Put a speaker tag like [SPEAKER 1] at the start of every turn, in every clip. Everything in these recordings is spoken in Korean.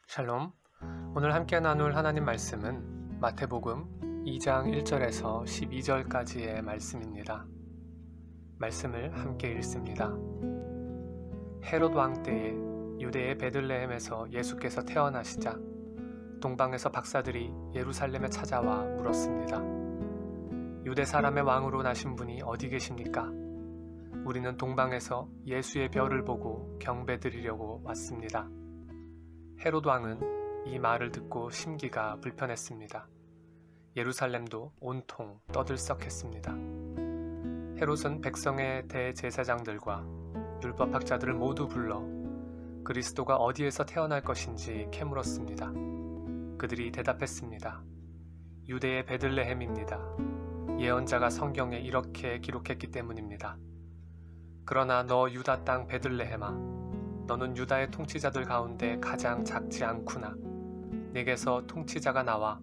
[SPEAKER 1] 샬롬. 오늘 함께 나눌 하나님 말씀은 마태복음 2장 1절에서 12절까지의 말씀입니다. 말씀을 함께 읽습니다. 헤롯 왕 때에 유대의 베들레헴에서 예수께서 태어나시자 동방에서 박사들이 예루살렘에 찾아와 물었습니다. 유대 사람의 왕으로 나신 분이 어디 계십니까? 우리는 동방에서 예수의 별을 보고 경배드리려고 왔습니다. 헤롯 왕은 이 말을 듣고 심기가 불편했습니다. 예루살렘도 온통 떠들썩했습니다. 헤롯은 백성의 대제사장들과 율법학자들을 모두 불러 그리스도가 어디에서 태어날 것인지 캐물었습니다. 그들이 대답했습니다. 유대의 베들레헴입니다. 예언자가 성경에 이렇게 기록했기 때문입니다. 그러나 너 유다 땅 베들레헴아, 너는 유다의 통치자들 가운데 가장 작지 않구나. 내게서 통치자가 나와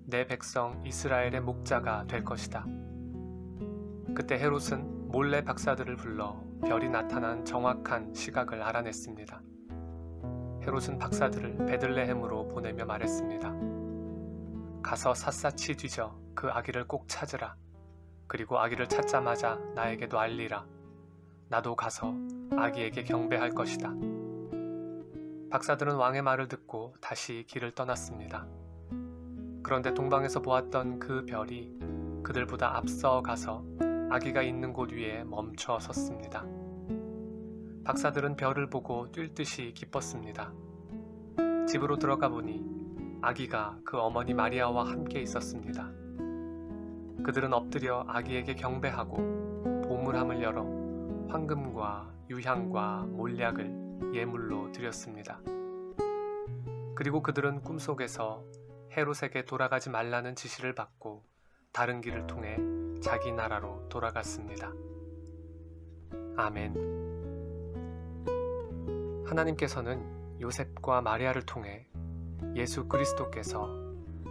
[SPEAKER 1] 내 백성 이스라엘의 목자가 될 것이다. 그때 헤롯은 몰래 박사들을 불러 별이 나타난 정확한 시각을 알아냈습니다. 헤롯은 박사들을 베들레헴으로 보내며 말했습니다. 가서 샅샅이 뒤져 그 아기를 꼭 찾으라. 그리고 아기를 찾자마자 나에게도 알리라. 나도 가서 아기에게 경배할 것이다. 박사들은 왕의 말을 듣고 다시 길을 떠났습니다. 그런데 동방에서 보았던 그 별이 그들보다 앞서 가서 아기가 있는 곳 위에 멈춰 섰습니다. 박사들은 별을 보고 뛸 듯이 기뻤습니다. 집으로 들어가 보니 아기가 그 어머니 마리아와 함께 있었습니다. 그들은 엎드려 아기에게 경배하고 보물함을 열어 황금과 유향과 몰약을 예물로 드렸습니다. 그리고 그들은 꿈속에서 헤롯에게 돌아가지 말라는 지시를 받고 다른 길을 통해 자기 나라로 돌아갔습니다. 아멘. 하나님께서는 요셉과 마리아를 통해 예수 그리스도께서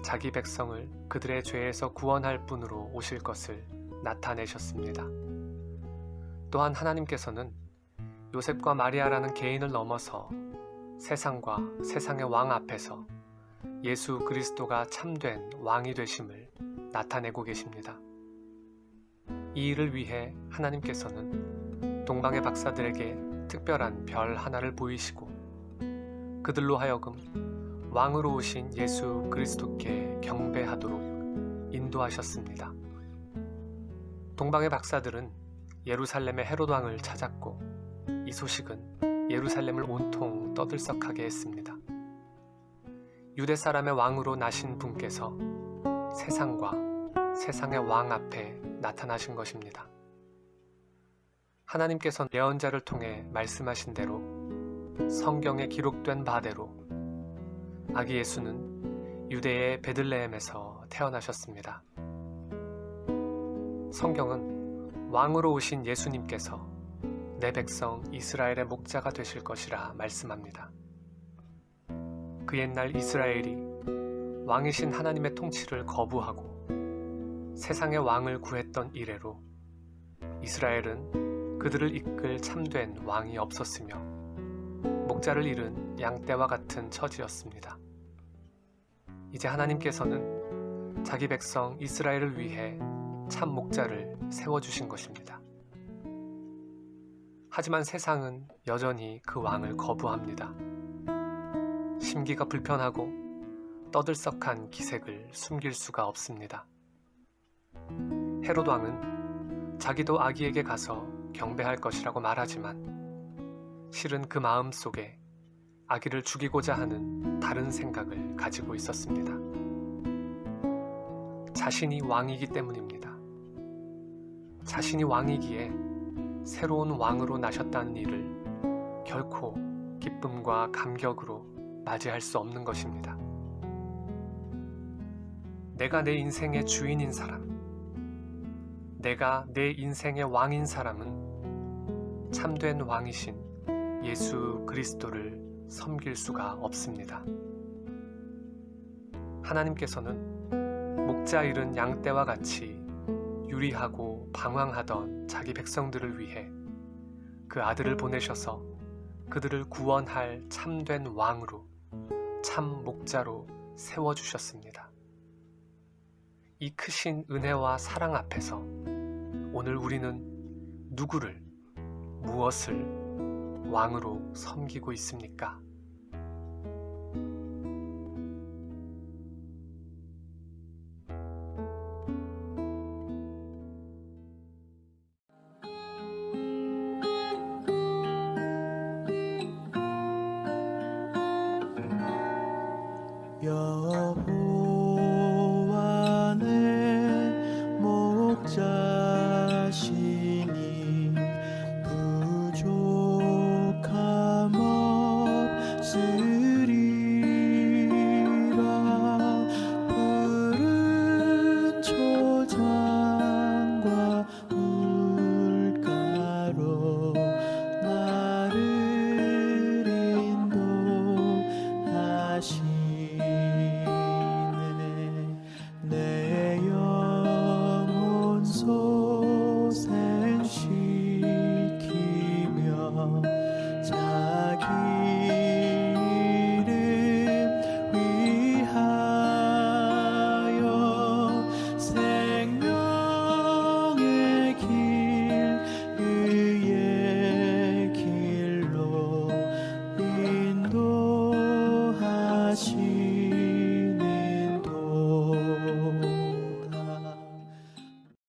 [SPEAKER 1] 자기 백성을 그들의 죄에서 구원할 분으로 오실 것을 나타내셨습니다. 또한 하나님께서는 요셉과 마리아라는 개인을 넘어서 세상과 세상의 왕 앞에서 예수 그리스도가 참된 왕이 되심을 나타내고 계십니다. 이 일을 위해 하나님께서는 동방의 박사들에게 특별한 별 하나를 보이시고 그들로 하여금 왕으로 오신 예수 그리스도께 경배하도록 인도하셨습니다. 동방의 박사들은 예루살렘의 헤롯 왕을 찾았고 이 소식은 예루살렘을 온통 떠들썩하게 했습니다. 유대 사람의 왕으로 나신 분께서 세상과 세상의 왕 앞에 나타나신 것입니다. 하나님께서 예언자를 통해 말씀하신 대로 성경에 기록된 바대로 아기 예수는 유대의 베들레헴에서 태어나셨습니다. 성경은 왕으로 오신 예수님께서 내 백성 이스라엘의 목자가 되실 것이라 말씀합니다. 그 옛날 이스라엘이 왕이신 하나님의 통치를 거부하고 세상의 왕을 구했던 이래로 이스라엘은 그들을 이끌 참된 왕이 없었으며 목자를 잃은 양떼와 같은 처지였습니다. 이제 하나님께서는 자기 백성 이스라엘을 위해 참 목자를 세워주신 것입니다. 하지만 세상은 여전히 그 왕을 거부합니다. 심기가 불편하고 떠들썩한 기색을 숨길 수가 없습니다. 헤롯 왕은 자기도 아기에게 가서 경배할 것이라고 말하지만 실은 그 마음 속에 아기를 죽이고자 하는 다른 생각을 가지고 있었습니다. 자신이 왕이기 때문입니다. 자신이 왕이기에 새로운 왕으로 나셨다는 일을 결코 기쁨과 감격으로 맞이할 수 없는 것입니다. 내가 내 인생의 주인인 사람, 내가 내 인생의 왕인 사람은 참된 왕이신 예수 그리스도를 섬길 수가 없습니다. 하나님께서는 목자 잃은 양떼와 같이 유리하고 방황하던 자기 백성들을 위해 그 아들을 보내셔서 그들을 구원할 참된 왕으로 참 목자로 세워주셨습니다. 이 크신 은혜와 사랑 앞에서 오늘 우리는 누구를, 무엇을 왕으로 섬기고 있습니까?